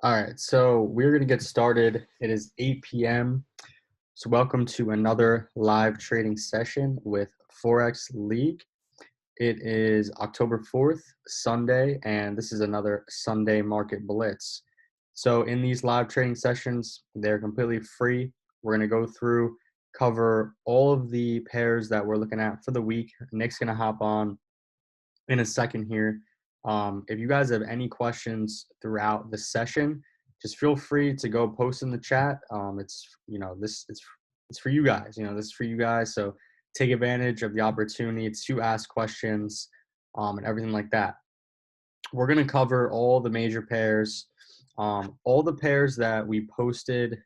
All right, so we're going to get started. It is 8 p.m. So welcome to another live trading session with Forex League. It is October 4th, Sunday, and this is another Sunday Market Blitz. So in these live trading sessions, they're completely free. We're going to go through, cover all of the pairs that we're looking at for the week. Nick's going to hop on in a second here. If you guys have any questions throughout the session, just feel free to go post in the chat. It's for you guys. This is for you guys. So take advantage of the opportunity to ask questions and everything like that. We're going to cover all the major pairs, all the pairs that we posted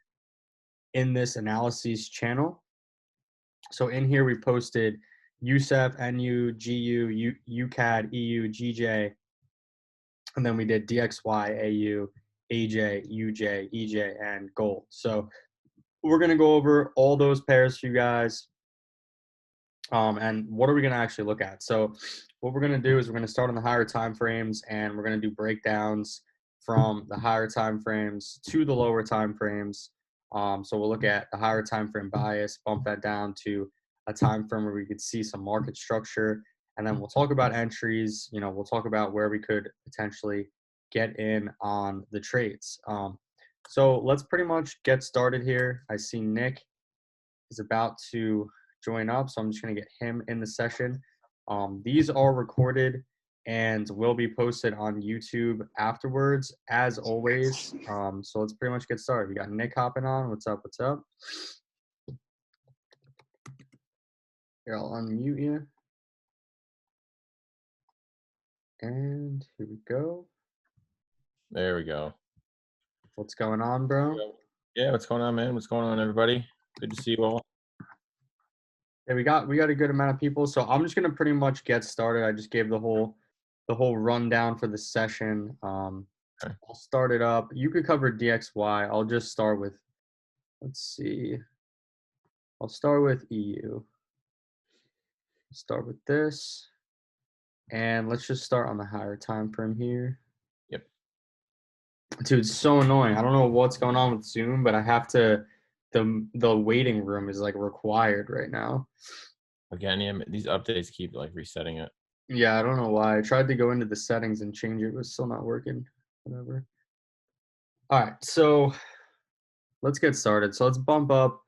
in this analysis channel. So in here we posted USEF, NU, GU, UCAD, EU, GJ, and then we did DXY, AU, AJ, UJ, EJ, and gold. So we're going to go over all those pairs for you guys. And what are we going to actually look at? So what we're going to do is we're going to start on the higher time frames, and we're going to do breakdowns from the higher time frames to the lower time frames. So we'll look at the higher time frame bias, bump that down to a time frame where we could see some market structure, and then we'll talk about entries. We'll talk about where we could potentially get in on the trades. So let's pretty much get started here. I see Nick is about to join up, so I'm just going to get him in the session. These are recorded and will be posted on YouTube afterwards, as always. So let's pretty much get started. We got Nick hopping on. What's up? What's up? Here, I'll unmute you. And here we go. There we go. What's going on, bro? Yeah, what's going on, man? What's going on, everybody? Good to see you all. Yeah, we got a good amount of people, so I'm just gonna pretty much get started. I just gave the whole rundown for the session. Okay. I'll start it up. You could cover DXY. I'll just start with, let's see. I'll start with EU. Start with this, and let's just start on the higher time frame here. Yep. Dude, it's so annoying. I don't know what's going on with Zoom, but I have to. The waiting room is like required right now. Again, yeah, these updates keep like resetting it. Yeah, I don't know why. I tried to go into the settings and change it, but still not working. Whatever. All right, so let's get started. So let's bump up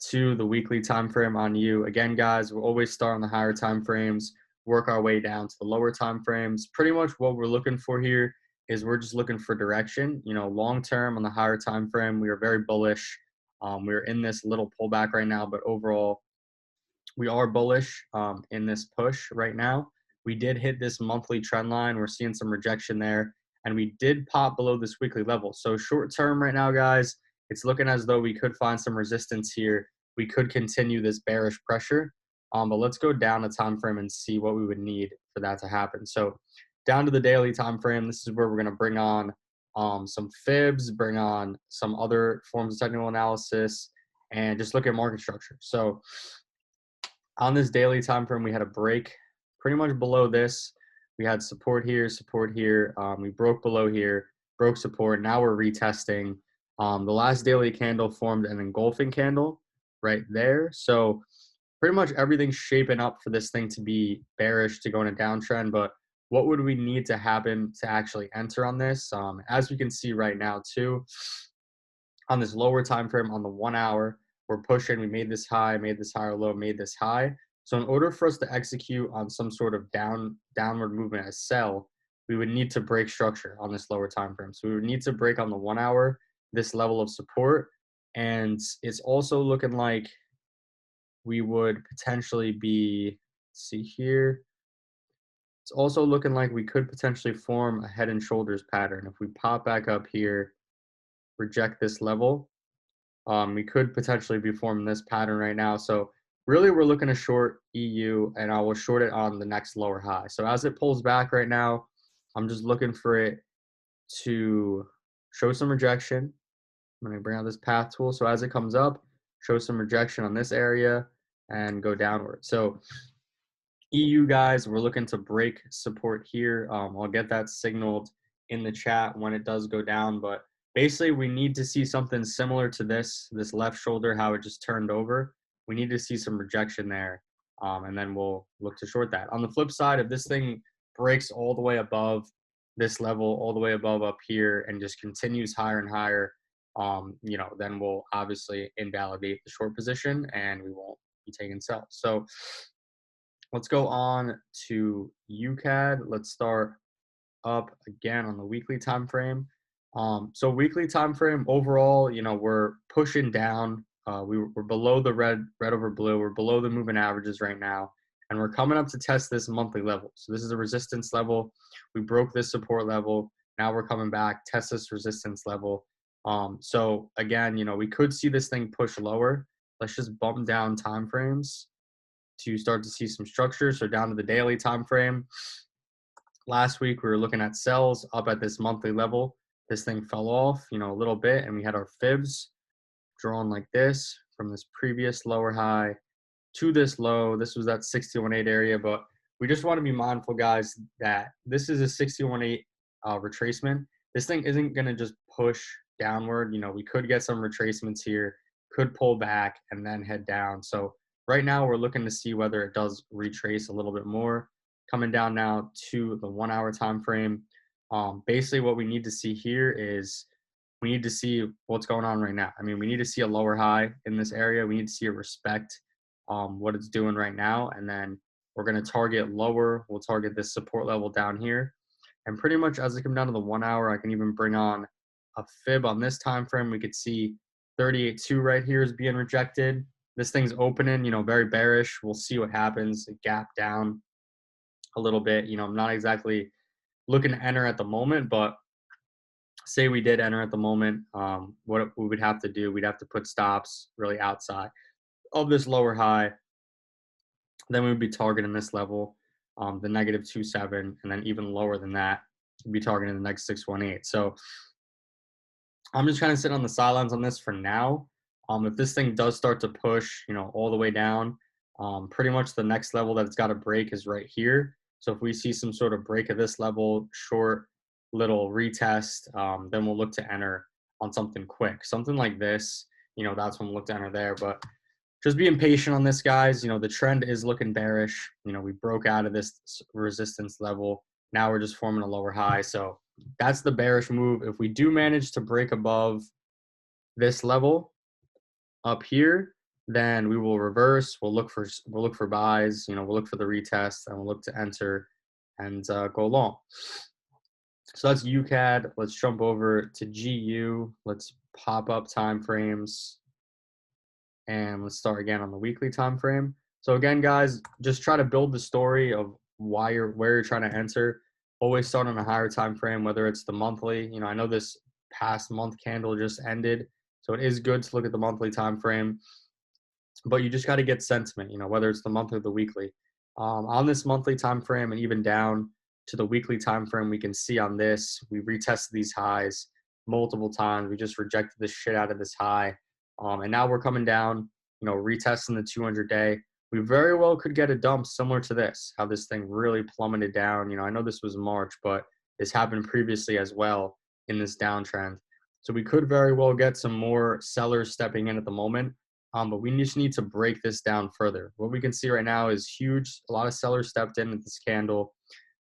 to the weekly time frame on you. Again, guys, we'll always start on the higher time frames, work our way down to the lower time frames. Pretty much what we're looking for here is we're just looking for direction. Long term on the higher time frame, we are very bullish. We're in this little pullback right now, but overall, we are bullish in this push right now. We did hit this monthly trend line. We're seeing some rejection there, and we did pop below this weekly level. So short term right now, guys, it's looking as though we could find some resistance here. We could continue this bearish pressure, but let's go down the time frame and see what we would need for that to happen. So down to the daily time frame, this is where we're going to bring on some fibs, bring on some other forms of technical analysis, and just look at market structure. So on this daily time frame, we had a break pretty much below this. We had support here, support here. We broke below here, broke support. Now we're retesting. The last daily candle formed an engulfing candle right there. So pretty much everything's shaping up for this thing to be bearish, to go in a downtrend. But what would we need to happen to actually enter on this? As we can see right now too, on this lower time frame on the 1 hour, we're pushing. We made this higher low, made this high. So in order for us to execute on some sort of downward movement as sell, we would need to break structure on this lower time frame. So we would need to break on the 1 hour this level of support. And it's also looking like we would potentially be, see here, it's also looking like we could potentially form a head and shoulders pattern. If we pop back up here, reject this level, we could potentially be forming this pattern right now. So really we're looking to short EU, and I will short it on the next lower high. So as it pulls back right now, I'm just looking for it to show some rejection. I'm going to bring out this path tool. So as it comes up, show some rejection on this area and go downward. So EU guys, we're looking to break support here. I'll get that signaled in the chat when it does go down, but basically we need to see something similar to this left shoulder, how it just turned over. We need to see some rejection there, and then we'll look to short that. On the flip side, if this thing breaks all the way above this level, all the way above up here, and just continues higher and higher, then we'll obviously invalidate the short position and we won't be taking sells. So let's go on to UCAD. Let's start up again on the weekly time frame. So weekly time frame overall, we're pushing down. We're below the red over blue. We're below the moving averages right now, and we're coming up to test this monthly level. So this is a resistance level. We broke this support level. Now we're coming back, test this resistance level. So again, we could see this thing push lower. Let's just bump down time frames to start to see some structure. So down to the daily time frame. Last week we were looking at sells up at this monthly level. This thing fell off, a little bit, and we had our fibs drawn like this from this previous lower high to this low. This was that 61.8 area, but we just want to be mindful, guys, that this is a 61.8 retracement. This thing isn't going to just push downward. We could get some retracements here, could pull back and then head down. So right now we're looking to see whether it does retrace a little bit more. Coming down now to the 1 hour time frame. Basically what we need to see here is we need to see what's going on right now. I mean, we need to see a lower high in this area. We need to see a respect what it's doing right now. And then we're going to target lower. We'll target this support level down here. And pretty much as I come down to the 1 hour, I can even bring on a fib on this time frame. We could see 38.2 right here is being rejected. This thing's opening, very bearish. We'll see what happens. A gap down a little bit. I'm not exactly looking to enter at the moment, but say we did enter at the moment, what we would have to do, we'd have to put stops really outside of this lower high. Then we would be targeting this level, the -2.7, and then even lower than that, we'd be targeting the next 6.18. So I'm just trying to sit on the sidelines on this for now. If this thing does start to push, all the way down, pretty much the next level that it's got to break is right here. So if we see some sort of break of this level, short little retest, then we'll look to enter on something quick. Something like this, that's when we'll look to enter there. But just being patient on this, guys. The trend is looking bearish. We broke out of this resistance level. Now we're just forming a lower high. So that's the bearish move. If we do manage to break above this level up here, then we will reverse. We'll look for buys. We'll look for the retest, and we'll look to enter and go long. So that's UCAD. Let's jump over to GU. Let's pop up time frames, and let's start again on the weekly time frame. So again, guys, just try to build the story of where you're trying to enter. Always start on a higher time frame, whether it's the monthly. I know this past month candle just ended, so it is good to look at the monthly time frame. But you just got to get sentiment, whether it's the monthly or the weekly. On this monthly time frame and even down to the weekly time frame, we can see on this, we retested these highs multiple times. We just rejected the shit out of this high. And now we're coming down, retesting the 200-day. We very well could get a dump similar to this, how this thing really plummeted down. I know this was March, but this happened previously as well in this downtrend. So we could very well get some more sellers stepping in at the moment. But we just need to break this down further. What we can see right now is huge. A lot of sellers stepped in at this candle.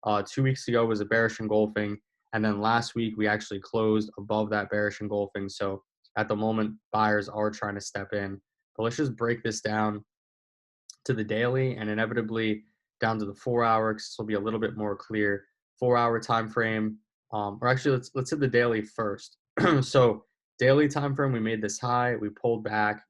2 weeks ago was a bearish engulfing. And then last week, we actually closed above that bearish engulfing. So at the moment, buyers are trying to step in. But let's just break this down to the daily and inevitably down to the 4 hour, because this will be a little bit more clear. 4 hour time frame. Or actually, let's hit the daily first. So daily time frame, we made this high. We pulled back.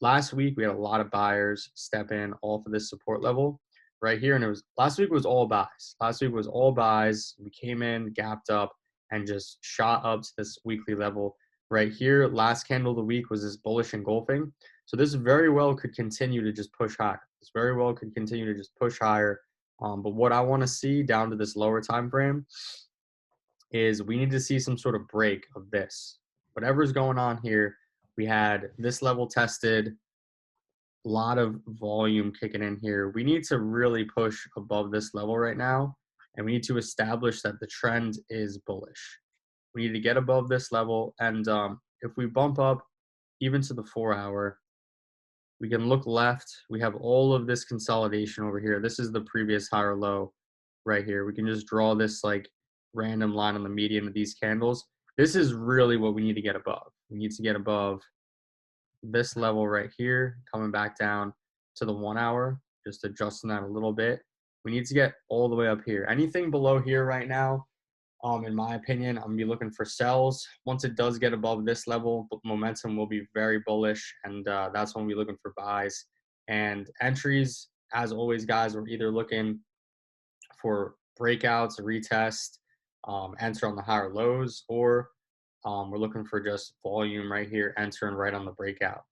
Last week we had a lot of buyers step in off of this support level right here, and last week was all buys. Last week was all buys. We came in, gapped up, and just shot up to this weekly level right here. Last candle of the week was this bullish engulfing. So this very well could continue to just push higher. This very well could continue to just push higher. But what I want to see down to this lower time frame is we need to see some sort of break of this. Whatever's going on here. We had this level tested, a lot of volume kicking in here. We need to really push above this level right now, and we need to establish that the trend is bullish. We need to get above this level. And if we bump up even to the 4 hour, we can look left. We have all of this consolidation over here. This is the previous high or low right here. We can just draw this like random line on the median of these candles. This is really what we need to get above. We need to get above this level right here, coming back down to the 1 hour, just adjusting that a little bit. We need to get all the way up here. Anything below here right now, in my opinion, I'm gonna be looking for sells. Once it does get above this level, momentum will be very bullish, and that's when we'll be looking for buys and entries. As always, guys, we're either looking for breakouts, retest, enter on the higher lows, or we're looking for just volume right here, entering right on the breakout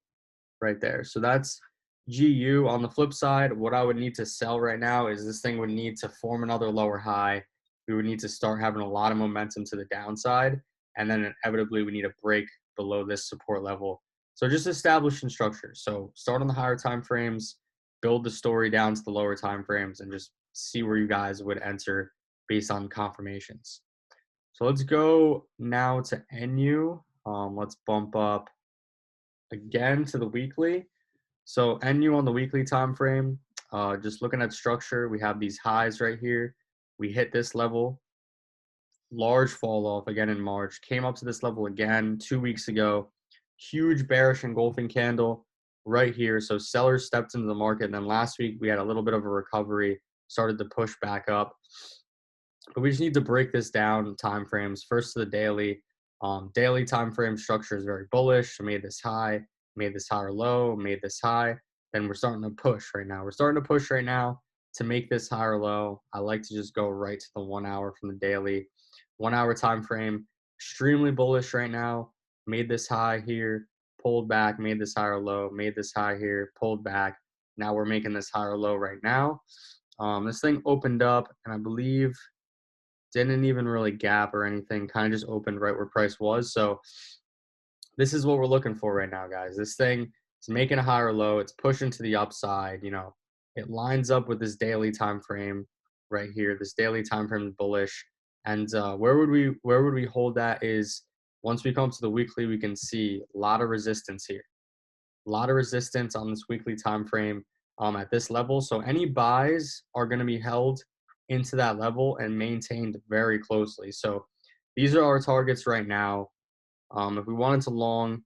right there. So that's GU. On the flip side, what I would need to sell right now is this thing would need to form another lower high. We would need to start having a lot of momentum to the downside, and then inevitably we need to break below this support level. So just establishing structure. So start on the higher time frames, build the story down to the lower time frames, and just see where you guys would enter based on confirmations. So let's go now to NU. Let's bump up again to the weekly. So NU on the weekly time frame, just looking at structure, we have these highs right here. We hit this level, large fall off again in March, came up to this level again 2 weeks ago, huge bearish engulfing candle right here. So sellers stepped into the market, and then last week we had a little bit of a recovery, started to push back up. But we just need to break this down time frames. First to the daily. Daily time frame structure is very bullish. So made this high, made this higher low, made this high. Then we're starting to push right now. We're starting to push right now to make this higher low. I like to just go right to the 1 hour from the daily. 1 hour time frame, extremely bullish right now. Made this high here, pulled back, made this higher low, made this high here, pulled back. Now we're making this higher low right now. This thing opened up, and I believe didn't even really gap or anything, kind of just opened right where price was. So this is what we're looking for right now, guys. This thing is making a higher low. It's pushing to the upside. It lines up with this daily time frame right here. This daily time frame is bullish. And where would we hold that is once we come to the weekly, we can see a lot of resistance here. A lot of resistance on this weekly time frame at this level. So any buys are going to be held into that level and maintained very closely. So these are our targets right now. If we wanted to long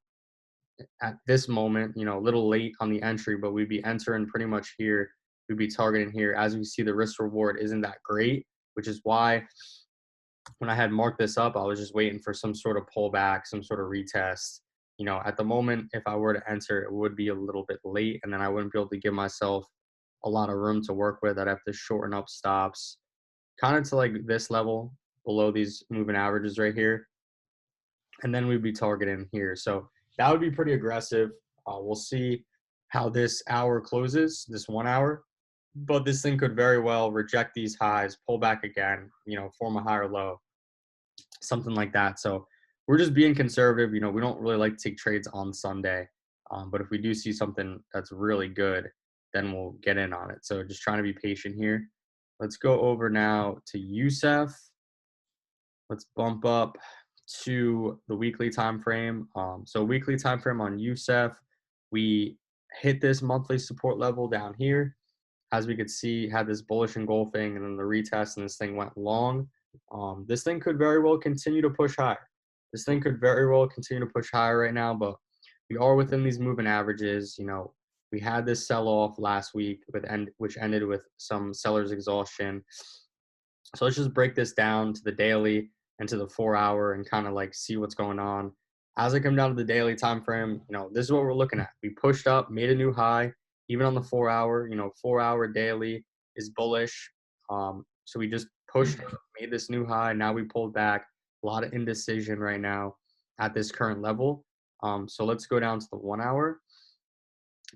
at this moment, a little late on the entry, but we'd be entering pretty much here. We'd be targeting here. As we see, the risk reward isn't that great, which is why when I had marked this up, I was just waiting for some sort of pullback, some sort of retest. At the moment, if I were to enter, it would be a little bit late, and then I wouldn't be able to give myself a lot of room to work with. I'd have to shorten up stops kind of to like this level below these moving averages right here. And then we'd be targeting here. So that would be pretty aggressive. We'll see how this hour closes, this 1 hour. But this thing could very well reject these highs, pull back again, form a higher low, something like that. So we're just being conservative. We don't really like to take trades on Sunday. But if we do see something that's really good, then we'll get in on it. So just trying to be patient here. Let's go over now to USEF. Let's bump up to the weekly time frame. So weekly time frame on USEF, we hit this monthly support level down here. As we could see, had this bullish engulfing and then the retest, and this thing went long. This thing could very well continue to push higher. This thing could very well continue to push higher right now, but we are within these moving averages. We had this sell-off last week which ended with some seller's exhaustion. So let's just break this down to the daily and to the 4 hour and kind of like see what's going on. As I come down to the daily time frame, this is what we're looking at. We pushed up, made a new high, even on the 4 hour. 4 hour daily is bullish. So we just pushed up, made this new high. Now we pulled back. A lot of indecision right now at this current level. So let's go down to the 1 hour.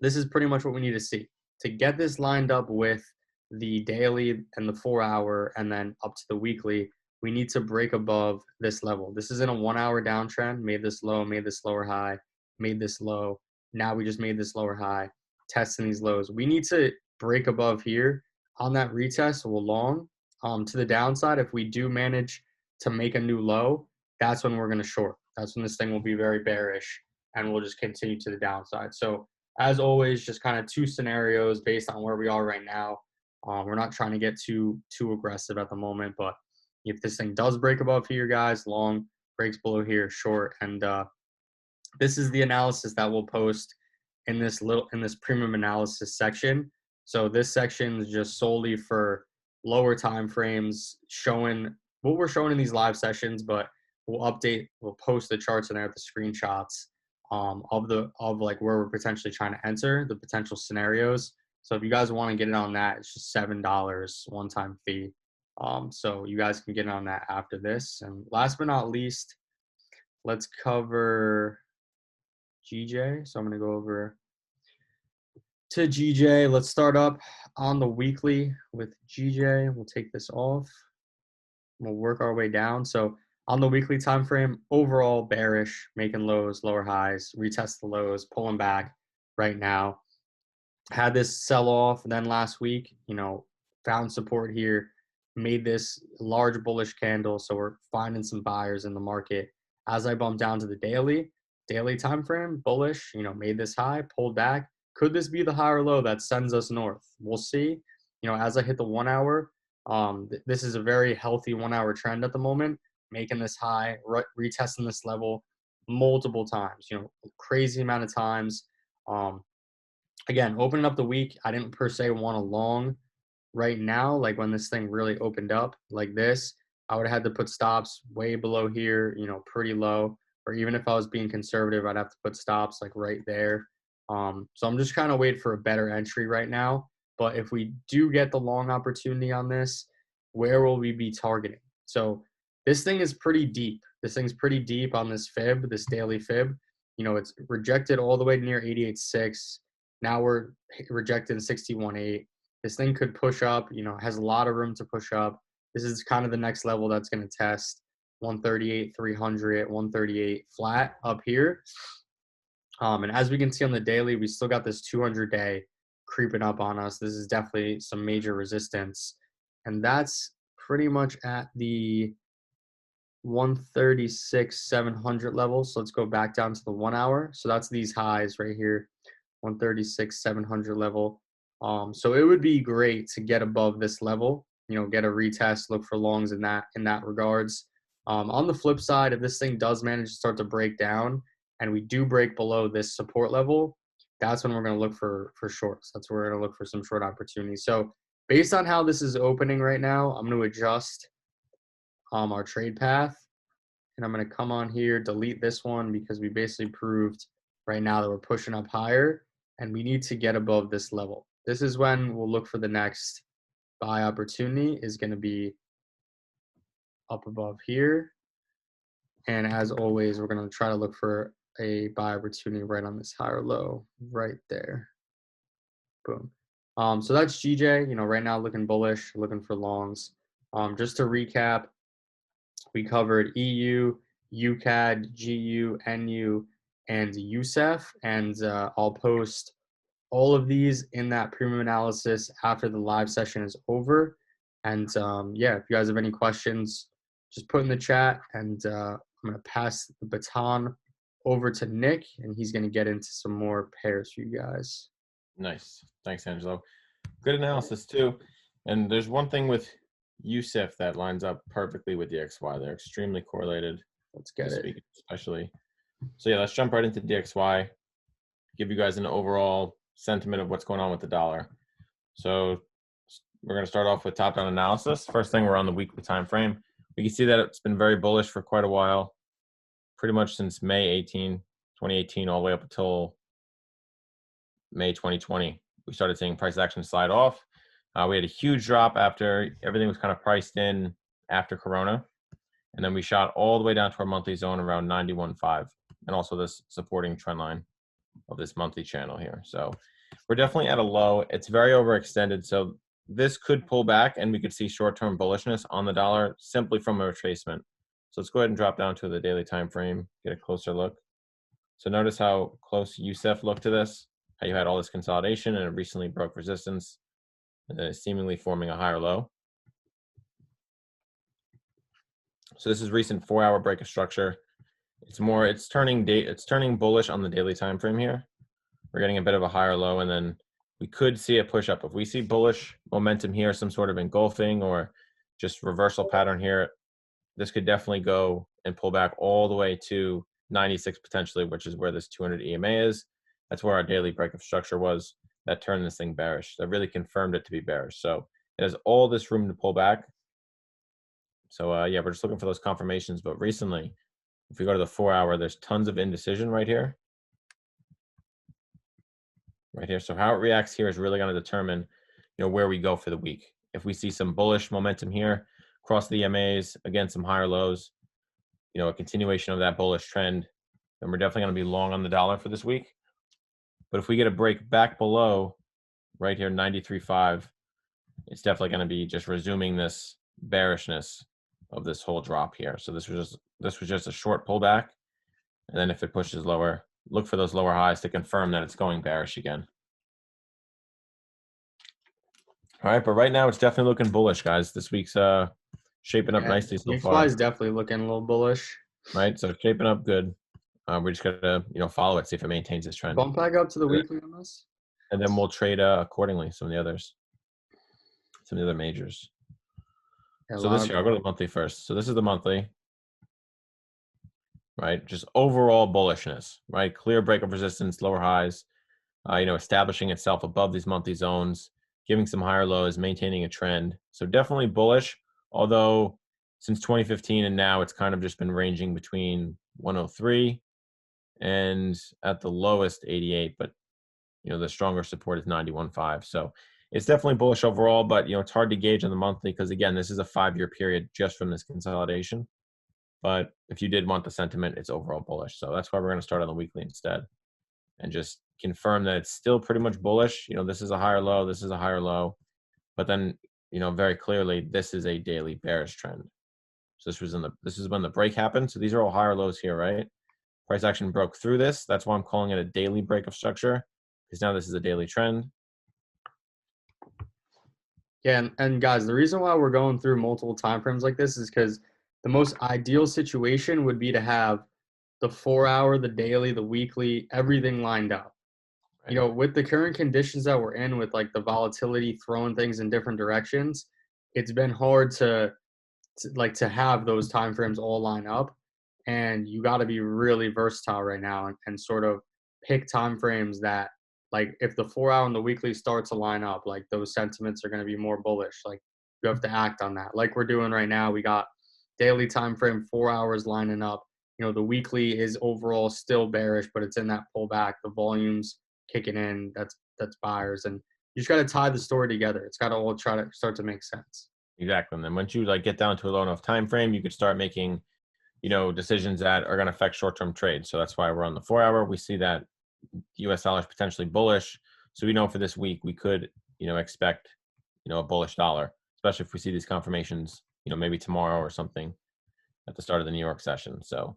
This is pretty much what we need to see to get this lined up with the daily and the 4 hour and then up to the weekly. We need to break above this level. This is in a 1 hour downtrend, made this low, made this lower high, made this low. Now we just made this lower high, testing these lows. We need to break above here on that retest. We'll long to the downside. If we do manage to make a new low, that's when we're going to short. That's when this thing will be very bearish and we'll just continue to the downside. So as always, just kind of two scenarios based on where we are right now. We're not trying to get too aggressive at the moment, but if this thing does break above here, guys, long, breaks below here, short, and this is the analysis that we'll post in this premium analysis section. So this section is just solely for lower time frames, showing what we're showing in these live sessions, but we'll post the charts in there with the screenshots of like where we're potentially trying to enter, the potential scenarios. So if you guys want to get in on that, it's just $7 one-time fee. So you guys can get on that after this. And last but not least, let's cover GJ. So I'm going to go over to GJ. Let's start up on the weekly with GJ. We'll take this off. We'll work our way down. So on the weekly time frame, overall bearish, making lows, lower highs, retest the lows, pulling back right now. Had this sell off then last week, found support here, made this large bullish candle. So we're finding some buyers in the market. As I bump down to the daily time frame, bullish, made this high, pulled back. Could this be the high or low that sends us north? We'll see. As I hit the 1 hour, this is a very healthy 1 hour trend at the moment, making this high, retesting this level multiple times, crazy amount of times. Again, opening up the week, I didn't per se want a long right now. Like when this thing really opened up like this, I would have had to put stops way below here, pretty low. Or even if I was being conservative, I'd have to put stops like right there. So I'm just kind of waiting for a better entry right now. But if we do get the long opportunity on this, where will we be targeting? So this thing is pretty deep. This thing's pretty deep on this fib, this daily fib. It's rejected all the way near 88.6. Now we're rejecting 61.8. This thing could push up, has a lot of room to push up. This is kind of the next level that's going to test 138, 300, 138 flat up here. And as we can see on the daily, we still got this 200-day creeping up on us. This is definitely some major resistance. And that's pretty much at the 136, 700 level. So let's go back down to the 1 hour. So that's these highs right here, 136, 700 level. So it would be great to get above this level, get a retest, look for longs in that regards. On the flip side, if this thing does manage to start to break down and we do break below this support level, that's when we're going to look for shorts. That's where we're going to look for some short opportunities. So based on how this is opening right now, I'm going to adjust our trade path. And I'm going to come on here, delete this one because we basically proved right now that we're pushing up higher and we need to get above this level. This is when we'll look for the next buy opportunity is going to be up above here. And as always, we're going to try to look for a buy opportunity right on this higher low right there. Boom. So that's GJ, right now looking bullish, looking for longs. Just to recap, we covered EU, UCAD, GU, NU, and USEF, and I'll post all of these in that premium analysis after the live session is over. And yeah, if you guys have any questions, just put in the chat, and I'm going to pass the baton over to Nick, and he's going to get into some more pairs for you guys. Nice. Thanks, Angelo. Good analysis too. And there's one thing with USEF that lines up perfectly with DXY. They're extremely correlated. Let's get it. Especially. So yeah, let's jump right into DXY. Give you guys an overall sentiment of what's going on with the dollar. So we're going to start off with top-down analysis. First thing, we're on the weekly time frame. We can see that it's been very bullish for quite a while, pretty much since May 2018, all the way up until May 2020. We started seeing price action slide off. We had a huge drop after everything was kind of priced in after Corona. And then we shot all the way down to our monthly zone around 91.5, and also this supporting trend line of this monthly channel here. So we're definitely at a low. It's very overextended. So this could pull back and we could see short-term bullishness on the dollar simply from a retracement. So let's go ahead and drop down to the daily time frame, get a closer look. So notice how close USEF looked to this, how you had all this consolidation and it recently broke resistance, and then it's seemingly forming a higher low. So this is recent 4-hour break of structure. It's turning bullish on the daily time frame here. We're getting a bit of a higher low, and then we could see a push up. If we see bullish momentum here, some sort of engulfing or just reversal pattern here, this could definitely go and pull back all the way to 96 potentially, which is where this 200 EMA is. That's where our daily break of structure was. That turned this thing bearish. That really confirmed it to be bearish. So it has all this room to pull back. So yeah, we're just looking for those confirmations. But recently, if we go to the 4-hour, there's tons of indecision right here. Right here. So how it reacts here is really going to determine, where we go for the week. If we see some bullish momentum here, across the EMAs, again, some higher lows, a continuation of that bullish trend, then we're definitely going to be long on the dollar for this week. But if we get a break back below right here, 93.5, it's definitely going to be just resuming this bearishness of this whole drop here. So this was just a short pullback. And then if it pushes lower, look for those lower highs to confirm that it's going bearish again. All right, but right now it's definitely looking bullish, guys. This week's shaping up nicely so far. DXY is definitely looking a little bullish. Right, so shaping up good. We just gotta follow it, see if it maintains this trend. Bump back up to the weekly on this, and then we'll trade accordingly. Some of the other majors. yeah, So this here, I'll go to the monthly first. So this is the monthly. Right, just overall bullishness. Right, clear break of resistance, lower highs. Establishing itself above these monthly zones, giving some higher lows, maintaining a trend. So definitely bullish, although since 2015 and now it's kind of just been ranging between 103 and at the lowest 88, but the stronger support is 91.5. So it's definitely bullish overall, but it's hard to gauge on the monthly because again, this is a 5-year period just from this consolidation. But if you did want the sentiment, it's overall bullish. So that's why we're going to start on the weekly instead and just confirm that it's still pretty much bullish. This is a higher low, this is a higher low, but then, very clearly this is a daily bearish trend. So this is when the break happened. So these are all higher lows here, right? Price action broke through this. That's why I'm calling it a daily break of structure, because now this is a daily trend. Yeah, and guys, the reason why we're going through multiple time frames like this is because the most ideal situation would be to have the 4-hour, the daily, the weekly, everything lined up. Right. With the current conditions that we're in, with like the volatility throwing things in different directions, it's been hard to have those time frames all line up. And you got to be really versatile right now and sort of pick time frames that, like, if the 4-hour and the weekly start to line up, like those sentiments are going to be more bullish. Like, you have to act on that. Like we're doing right now, we got daily time frame 4 hours lining up. The weekly is overall still bearish, but it's in that pullback. The volume's kicking in. That's buyers, and you just got to tie the story together. It's got to all try to start to make sense. Exactly. And then once you get down to a low enough time frame, you could start making decisions that are going to affect short-term trades. So that's why we're on the 4-hour. We see that US dollar is potentially bullish. So we know for this week we could expect a bullish dollar, especially if we see these confirmations maybe tomorrow or something at the start of the New York session. So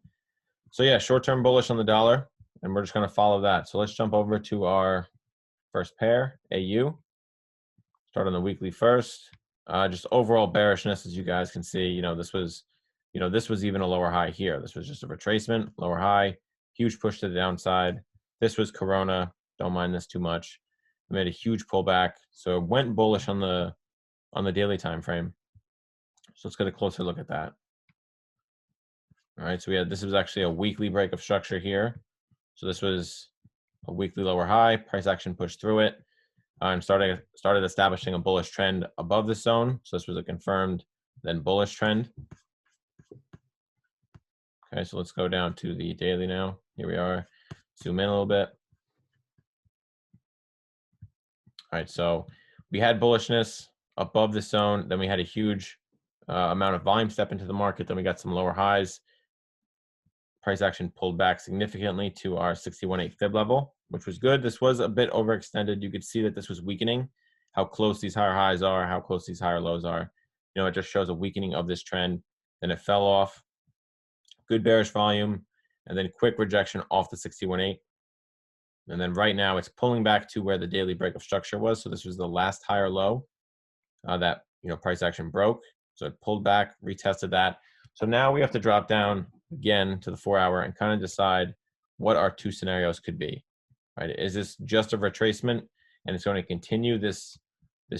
yeah, short-term bullish on the dollar, and we're just going to follow that. So let's jump over to our first pair, AU. Start on the weekly first. Just overall bearishness, as you guys can see. This was even a lower high here. This was just a retracement, lower high, huge push to the downside. This was Corona. Don't mind this too much. I made a huge pullback, so it went bullish on the daily time frame. So let's get a closer look at that. All right, so this was actually a weekly break of structure here. So this was a weekly lower high. Price action pushed through it and started establishing a bullish trend above the zone. So this was a confirmed then bullish trend. Okay, so let's go down to the daily now. Here we are. Zoom in a little bit. All right, so we had bullishness above the zone. Then we had a huge amount of volume step into the market. Then we got some lower highs. Price action pulled back significantly to our 61.8 fib level, which was good. This was a bit overextended. You could see that this was weakening, how close these higher highs are, how close these higher lows are. It just shows a weakening of this trend. Then it fell off. Good bearish volume, and then quick rejection off the 61.8. And then right now it's pulling back to where the daily break of structure was. So this was the last higher low that price action broke. So it pulled back, retested that, So now we have to drop down again to the 4-hour and kind of decide what our two scenarios could be, right? Is this just a retracement and it's going to continue this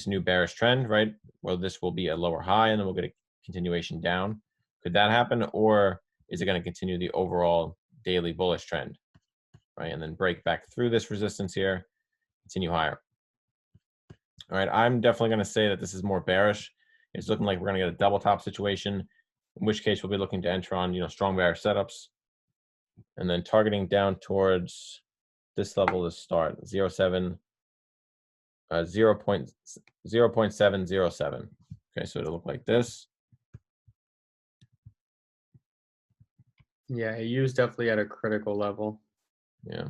new bearish trend, right? Well, this will be a lower high and then we'll get a continuation down. Could that happen? Or is it going to continue the overall daily bullish trend, right? And then break back through this resistance here, continue higher. All right, I'm definitely going to say that this is more bearish. It's looking like we're going to get a double top situation, in which case we'll be looking to enter on, strong bearish setups, and then targeting down towards this level to start 0.707. Okay, so it'll look like this. Yeah, AU is definitely at a critical level. Yeah,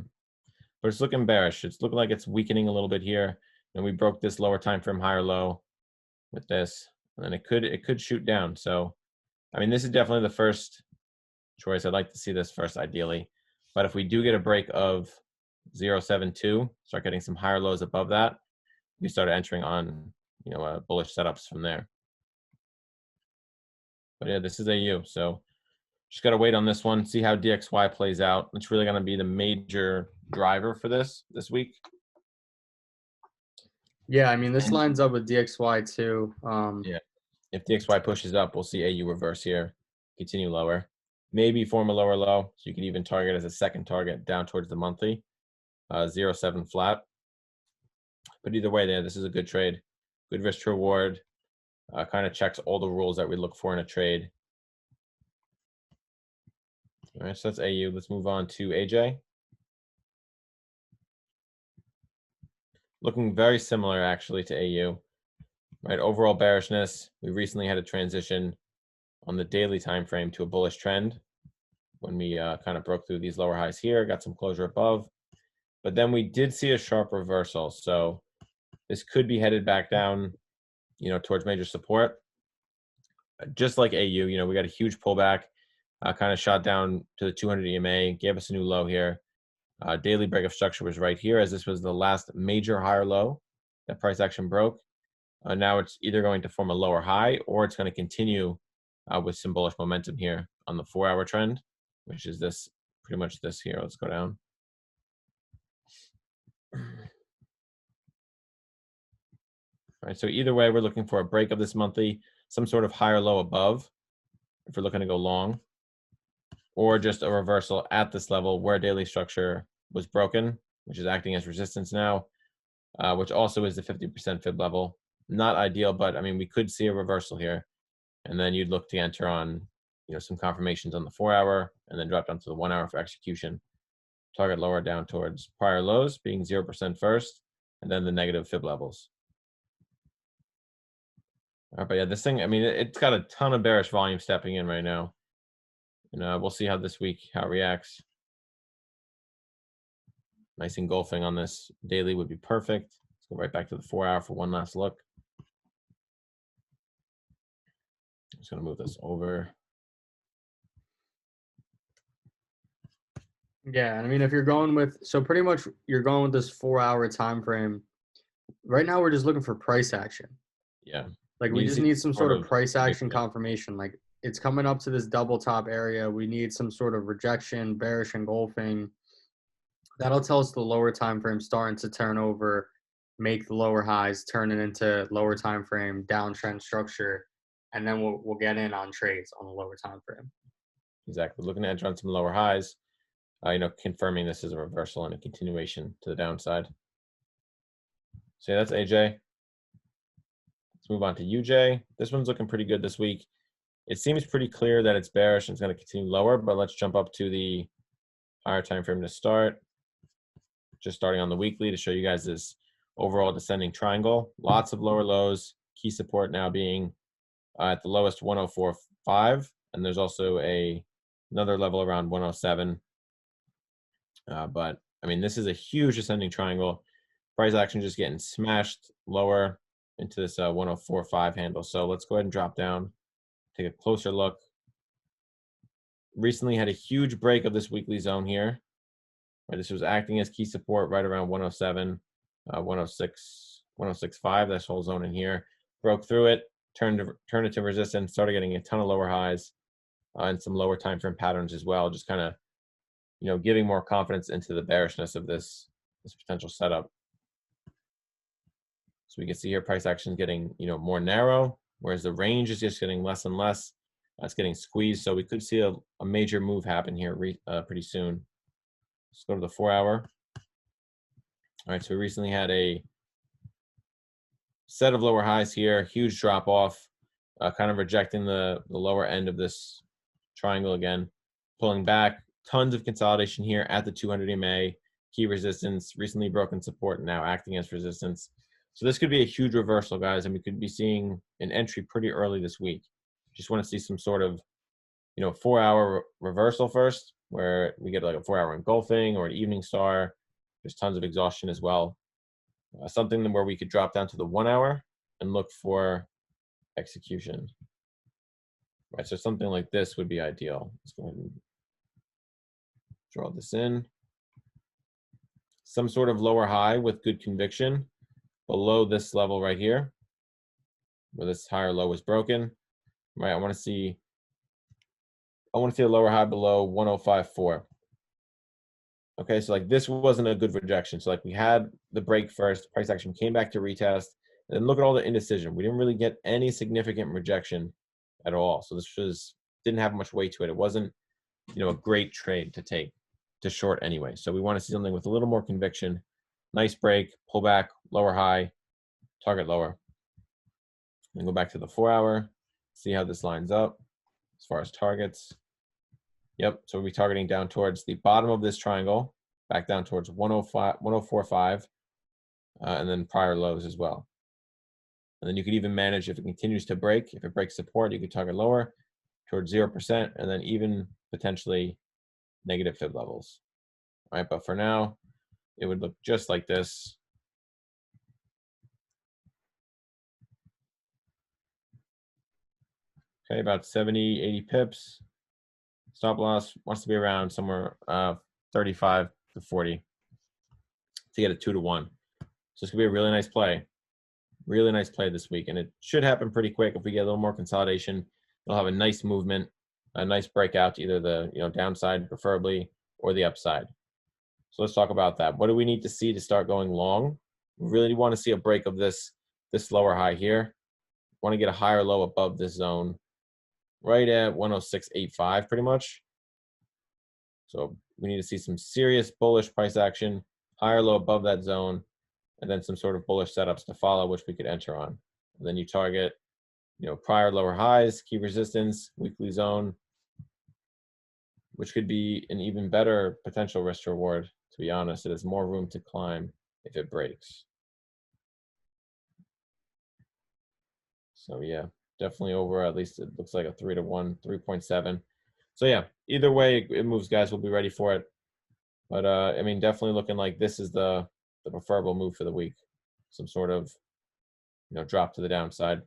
but it's looking bearish. It's looking like it's weakening a little bit here, and we broke this lower time frame higher low with this, and then it could shoot down. So, I mean, this is definitely the first choice. I'd like to see this first, ideally, but if we do get a break of 0.72, start getting some higher lows above that, we start entering on, bullish setups from there. But yeah, this is AU, so just got to wait on this one, see how DXY plays out. It's really going to be the major driver for this week. Yeah, I mean, this lines up with DXY too. Yeah, if DXY pushes up, we'll see AU reverse here, continue lower, maybe form a lower low. So you could even target as a second target down towards the monthly, 0.7 flat. But either way, this is a good trade, good risk to reward. Kind of checks all the rules that we look for in a trade. All right, so that's AU. Let's move on to AJ. Looking very similar actually to AU, right? Overall bearishness. We recently had a transition on the daily time frame to a bullish trend when we kind of broke through these lower highs here, got some closure above, but then we did see a sharp reversal. So this could be headed back down, towards major support. Just like AU, we got a huge pullback, kind of shot down to the 200 EMA, gave us a new low here. Daily break of structure was right here, as this was the last major higher low that price action broke. Now it's either going to form a lower high or it's going to continue with some bullish momentum here on the 4-hour trend, which is this, pretty much this here. Let's go down. All right, so either way, we're looking for a break of this monthly, some sort of higher low above if we're looking to go long, or just a reversal at this level where daily structure was broken, which is acting as resistance now, which also is the 50% fib level. Not ideal, but I mean, we could see a reversal here, and then you'd look to enter on, some confirmations on the 4-hour, and then drop down to the 1-hour for execution. Target lower down towards prior lows, being 0% first, and then the negative fib levels. All right, but yeah, this thing, I mean, it's got a ton of bearish volume stepping in right now. And we'll see how this week, how it reacts. Nice engulfing on this daily would be perfect. Let's go right back to the 4-hour for one last look. I'm just going to move this over. Yeah, I mean, if you're going with, so pretty much you're going with this 4-hour time frame. Right now, we're just looking for price action. Yeah. Like, we just need some sort of price action confirmation. Like, it's coming up to this double top area. We need some sort of rejection, bearish engulfing. That'll tell us the lower time frame starting to turn over, make the lower highs, turn it into lower time frame downtrend structure, and then we'll get in on trades on the lower time frame. Exactly. Looking to enter on some lower highs, confirming this is a reversal and a continuation to the downside. So yeah, that's AJ. Let's move on to UJ. This one's looking pretty good this week. It seems pretty clear that it's bearish and it's going to continue lower, but let's jump up to the higher time frame to start. Just starting on the weekly to show you guys this overall descending triangle. Lots of lower lows. Key support now being at the lowest 104.5, and there's also another level around 107. But I mean, this is a huge ascending triangle. Price action just getting smashed lower into this 104.5 handle. So let's go ahead and drop down, take a closer look. Recently had a huge break of this weekly zone here, where this was acting as key support right around 107, 106, 106.5. This whole zone in here broke through it, turned it to resistance, started getting a ton of lower highs, and some lower time frame patterns as well, just kind of, giving more confidence into the bearishness of this potential setup. So we can see here price action getting, more narrow, whereas the range is just getting less and less. It's getting squeezed. So we could see a major move happen here pretty soon. Let's go to the 4-hour. All right, so we recently had a set of lower highs here, huge drop off, kind of rejecting the lower end of this triangle again, pulling back, tons of consolidation here at the 200 EMA, key resistance, recently broken support, now acting as resistance. So this could be a huge reversal, guys, and we could be seeing an entry pretty early this week. Just want to see some sort of, 4-hour reversal first, where we get like a 4-hour engulfing or an evening star. There's tons of exhaustion as well. Something where we could drop down to the 1-hour and look for execution. Right, so something like this would be ideal. Let's go ahead and draw this in. Some sort of lower high with good conviction below this level right here, where this higher low was broken. Right, I want to see a lower high below 105.4. Okay, so like this wasn't a good rejection. So like we had the break first, price action came back to retest, and then look at all the indecision. We didn't really get any significant rejection at all. So this didn't have much weight to it. It wasn't, a great trade to take to short anyway. So we want to see something with a little more conviction. Nice break, pull back, lower high, target lower. And go back to the 4-hour, see how this lines up as far as targets. Yep, so we'll be targeting down towards the bottom of this triangle, back down towards 105, 104.5, and then prior lows as well. And then you could even manage if it continues to break. If it breaks support, you could target lower towards 0%, and then even potentially negative fib levels. All right, but for now, it would look just like this. Okay, about 70, 80 pips. Stop loss wants to be around somewhere 35 to 40 to get a 2-to-1. So this could be a really nice play. Really nice play this week. And it should happen pretty quick if we get a little more consolidation. It'll have a nice movement, a nice breakout to either the downside preferably or the upside. So let's talk about that. What do we need to see to start going long? We really want to see a break of this lower high here. Want to get a higher low above this zone right at 106.85 pretty much. So we need to see some serious bullish price action, higher low above that zone, and then some sort of bullish setups to follow, which we could enter on. And then you target, prior lower highs, key resistance, weekly zone, which could be an even better potential risk to reward. To be honest, it has more room to climb if it breaks. So yeah, definitely over, at least it looks like a 3-to-1, 3.7. So yeah, either way it moves, guys, we'll be ready for it. But I mean, definitely looking like this is the preferable move for the week. Some sort of, drop to the downside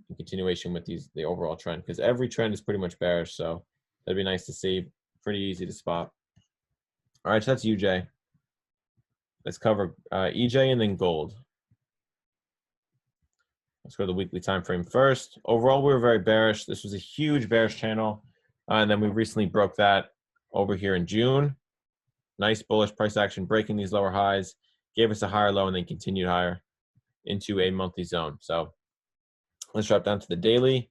in continuation with the overall trend, because every trend is pretty much bearish. So that'd be nice to see. Pretty easy to spot. All right, so that's UJ. Let's cover EJ and then gold. Let's go to the weekly time frame first. Overall, we were very bearish. This was a huge bearish channel. And then we recently broke that over here in June. Nice bullish price action, breaking these lower highs, gave us a higher low, and then continued higher into a monthly zone. So let's drop down to the daily,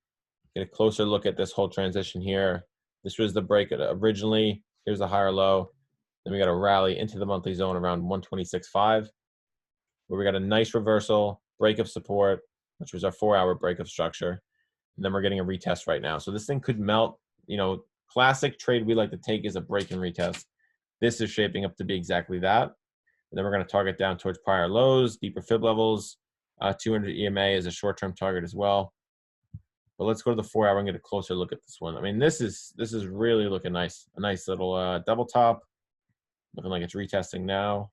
get a closer look at this whole transition here. This was the break originally. Here's a higher low. Then we got a rally into the monthly zone around 126.5, where we got a nice reversal, break of support, which was our 4-hour break of structure. And then we're getting a retest right now. So this thing could melt. Classic trade we like to take is a break and retest. This is shaping up to be exactly that. And then we're going to target down towards prior lows, deeper fib levels. 200 EMA is a short-term target as well. But let's go to the 4-hour and get a closer look at this one. I mean, this is really looking nice. A nice little double top. Looking like it's retesting now.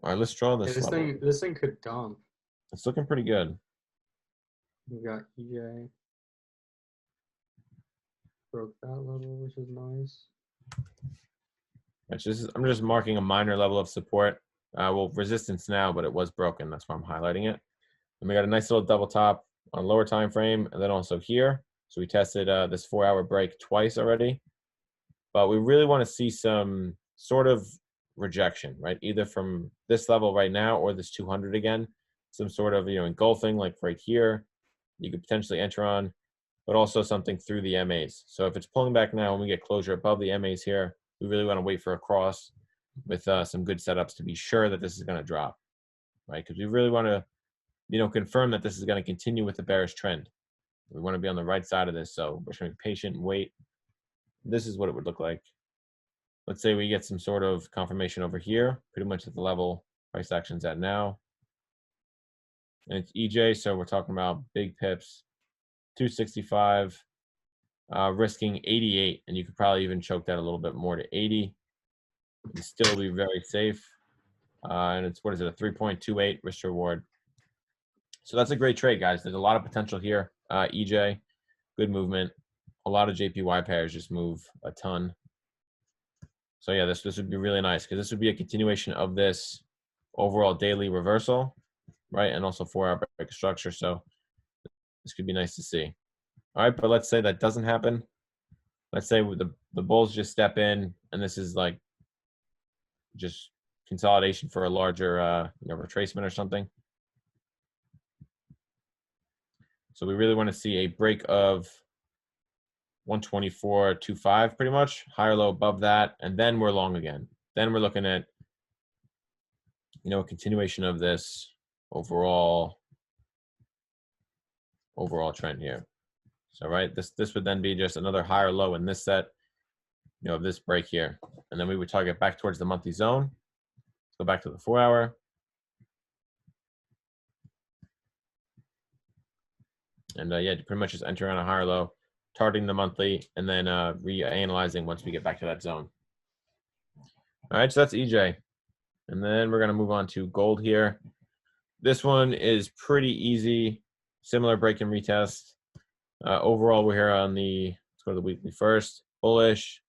All right, let's draw this. Yeah, this thing could dump. It's looking pretty good. We got EJ. Broke that level, which is nice. I'm just marking a minor level of support. Well, resistance now, but it was broken. That's why I'm highlighting it. And we got a nice little double top on lower time frame, and then also here. So we tested this 4-hour break twice already, but we really want to see some sort of rejection, right? Either from this level right now or this 200 again, some sort of, engulfing like right here, you could potentially enter on, but also something through the MAs. So if it's pulling back now and we get closure above the MAs here, we really want to wait for a cross with some good setups to be sure that this is going to drop, right? Because we really want to, confirm that this is going to continue with the bearish trend. We want to be on the right side of this, so we're showing patient and wait. This is what it would look like. Let's say we get some sort of confirmation over here, pretty much at the level price action's at now. And it's EJ, so we're talking about big pips, 265, risking 88, and you could probably even choke that a little bit more to 80 and still be very safe. And it's, what is it, a 3.28 risk reward. So that's a great trade, guys. There's a lot of potential here. EJ, good movement. A lot of JPY pairs just move a ton. So yeah, this would be really nice because this would be a continuation of this overall daily reversal, right? And also 4-hour break structure. So this could be nice to see. All right, but let's say that doesn't happen. Let's say the bulls just step in and this is like just consolidation for a larger retracement or something. So we really want to see a break of 124.25 pretty much, higher low above that, and then we're long again. Then we're looking at a continuation of this overall trend here. So right, this would then be just another higher low in this set, of this break here, and then we would target back towards the monthly zone. Let's go back to the 4-hour. And yeah, pretty much just entering on a higher low, targeting the monthly, and then reanalyzing once we get back to that zone. All right, so that's EJ. And then we're going to move on to gold here. This one is pretty easy, similar break and retest. Overall, we're here on let's go to the weekly first. Bullish,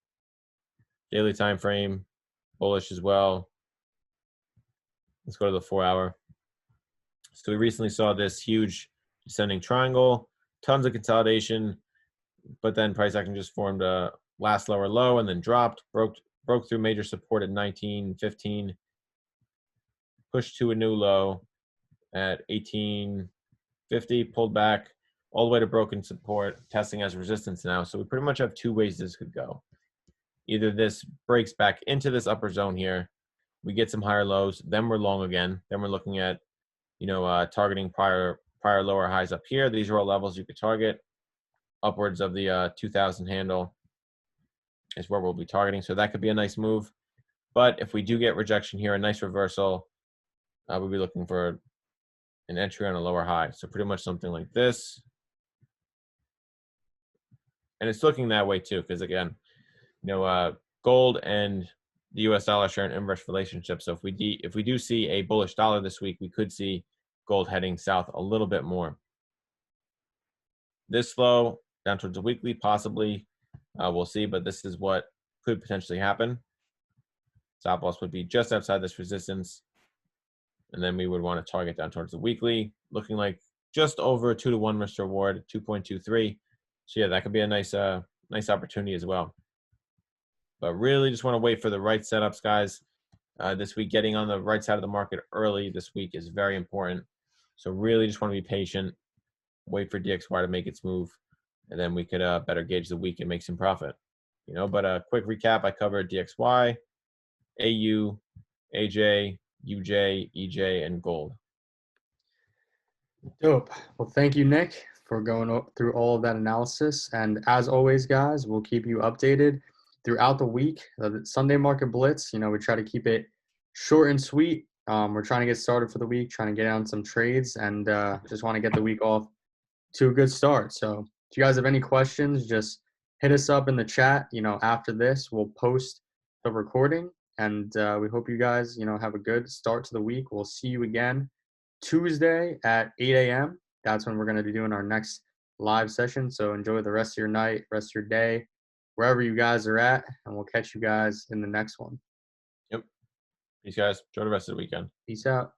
daily time frame, bullish as well. Let's go to the 4-hour. So we recently saw this huge descending triangle, tons of consolidation, but then price action just formed a last lower low and then dropped, broke through major support at 19.15, pushed to a new low at 18.50, pulled back all the way to broken support, testing as resistance now. So we pretty much have two ways this could go. Either this breaks back into this upper zone here, we get some higher lows, then we're long again, then we're looking at targeting prior lower highs up here. These are all levels you could target. Upwards of the 2000 handle is where we'll be targeting. So that could be a nice move. But if we do get rejection here, a nice reversal, we'll be looking for an entry on a lower high. So pretty much something like this. And it's looking that way too, because again, gold and the US dollar share an inverse relationship. So if we do see a bullish dollar this week, we could see gold heading south a little bit more. This low down towards the weekly, possibly, we'll see, but this is what could potentially happen. Stop loss would be just outside this resistance, and then we would want to target down towards the weekly, looking like just over a 2-to-1 risk reward, 2.23. So yeah, that could be a nice opportunity as well. But really just want to wait for the right setups, guys. This week, getting on the right side of the market early this week is very important. So really just want to be patient, wait for DXY to make its move, and then we could better gauge the week and make some profit. But a quick recap, I covered DXY, AU, AJ, UJ, EJ, and gold. Dope. Well, thank you, Nick, for going through all of that analysis. And as always, guys, we'll keep you updated throughout the week. The Sunday Market Blitz, we try to keep it short and sweet. We're trying to get started for the week, trying to get on some trades, and just want to get the week off to a good start. So if you guys have any questions, just hit us up in the chat. After this, we'll post the recording, and we hope you guys, have a good start to the week. We'll see you again Tuesday at 8 a.m. That's when we're going to be doing our next live session. So enjoy the rest of your night, rest of your day, wherever you guys are at, and we'll catch you guys in the next one. Yep. Peace, guys. Enjoy the rest of the weekend. Peace out.